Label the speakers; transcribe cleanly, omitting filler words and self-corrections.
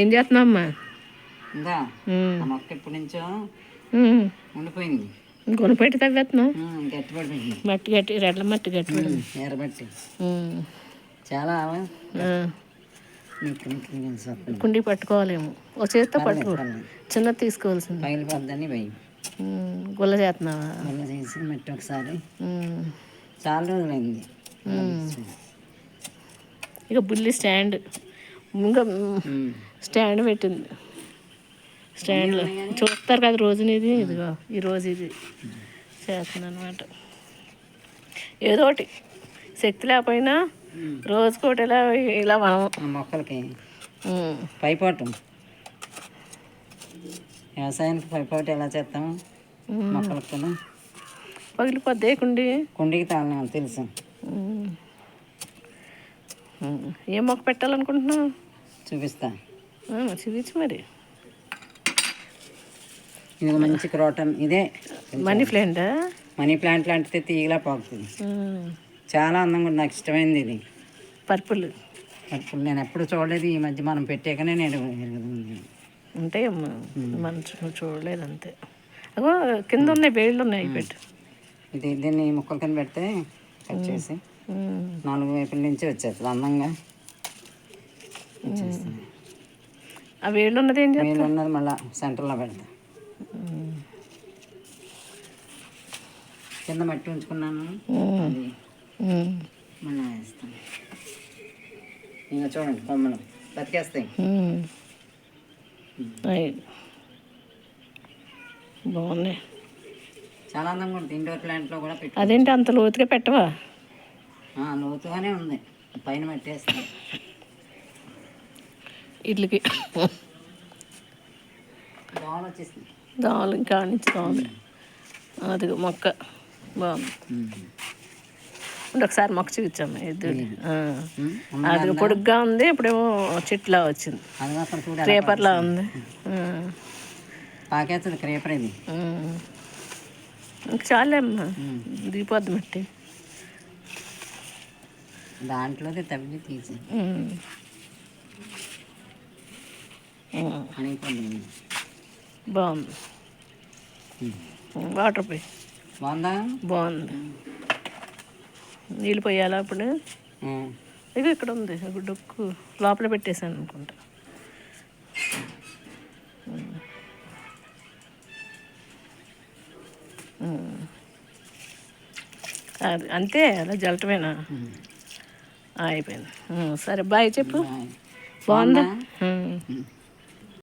Speaker 1: ఏం చేస్తున్నావమ్మా?
Speaker 2: ఇందా ఆ మొక్క ఎప్పటి నుంచో ఉండిపోయింది.
Speaker 1: కొనిపెట్టి తవ్వేస్తున్నావు.
Speaker 2: గట్టి పడిపోయింది.
Speaker 1: మట్టి గట్టి రెడ్ల మట్టి గట్టి పడింది.
Speaker 2: ఎర్రబట్టి చాలా
Speaker 1: కుండీ పట్టుకోవాలేమో. ఒక చేతితో పట్టుకో. చిన్నది తీసుకోవాల్సింది.
Speaker 2: పైలు పద్దని పోయి
Speaker 1: గుల్ల చేస్తున్నావా?
Speaker 2: గుల్ల చేసి మట్టి ఒకసారి చాలా రోజులైంది.
Speaker 1: ఇక బుల్లి స్టాండ్ ఇంకా స్టాండ్ పెట్టింది. స్టాండ్లో చూస్తారు కదా రోజుని. ఇది ఇదిగో ఈరోజు ఇది చేస్తుంది అనమాట. ఏదో ఒకటి శక్తి లేకపోయినా రోజుకోటి ఇలా మనం
Speaker 2: మొక్కలకి పైపాటు వ్యవసాయానికి పైపాటు ఎలా చేస్తాము మొక్కలకు
Speaker 1: పగిలిపోద్దే
Speaker 2: కుండీకి తాను తెలుసు.
Speaker 1: ఏ మొక్క పెట్టాలనుకుంటున్నావు?
Speaker 2: చూపిస్తా.
Speaker 1: చూపించు మరి.
Speaker 2: ఇది మంచి క్రోటన్. ఇదే
Speaker 1: మనీ ప్లాంటా?
Speaker 2: మనీ ప్లాంట్ లాంటిది తీగలా పాకుతుంది. చాలా అందంగా ఉంది. నాకు ఇష్టమైంది ఇది.
Speaker 1: పర్పుల్
Speaker 2: నేను ఎప్పుడు చూడలేదు. ఈ మధ్య మనం పెట్టాకనే నేను
Speaker 1: ఉంటాయమ్మా. మనం చూడలేదు అంతే. అగో కింద ఉన్నాయి, వేళ్ళు ఉన్నాయి. పెట్టు.
Speaker 2: దీన్ని ముక్కల కింద పెడితే కట్ చేసి 4 వైపుల నుంచి వచ్చేస్తుంది అందంగా.
Speaker 1: ఆ వేళ్ళు ఉన్నది ఏం చేయాలి?
Speaker 2: వేళ్ళు ఉన్నది మళ్ళీ సెంటర్లో పెడతా. కింద మట్టి ఉంచుకున్నాను. అది మళ్ళీ వేస్తాను. ఇంకా చూడండి కొమ్మలు బతికేస్తాయి.
Speaker 1: బాగున్నాయి.
Speaker 2: చాలా అందంగా ఉంటుంది. ఇండోర్ ప్లాంట్లో కూడా పెట్టి.
Speaker 1: అదేంటి అంత లోతుగా పెట్టవా?
Speaker 2: లోతుగానే ఉంది. పైన పెట్టేస్తాను.
Speaker 1: ఇట్లకి
Speaker 2: దోమలు వచ్చేసింది.
Speaker 1: దోమలు ఇంకా నుంచి దోమలు. అది మొక్క బాగుంది. ఒకసారి మొక్క చూపించాము. ఎద్దులు అది పొడుగ్గా ఉంది. ఇప్పుడేమో చెట్టులా వచ్చింది. క్రేపర్లా ఉంది.
Speaker 2: పాకేస్తుంది క్రేపర్ ఇది.
Speaker 1: ఇంక చాలే అమ్మా. దిగిపోద్ది మట్టి.
Speaker 2: దాంట్లోనే తవ్వి తీసి
Speaker 1: బాగుంది. వాటర్ పోయి
Speaker 2: బాగుందా?
Speaker 1: బాగుంది. నీళ్ళు పోయాలా ఇప్పుడు? ఇది ఇక్కడ ఉంది. డొక్కు లోపల పెట్టేశాను అనుకుంటా. అది అంతే, అలా జలటమేనా? అయిపోయింది. సరే బాయ్ చెప్పు. బాగుందా?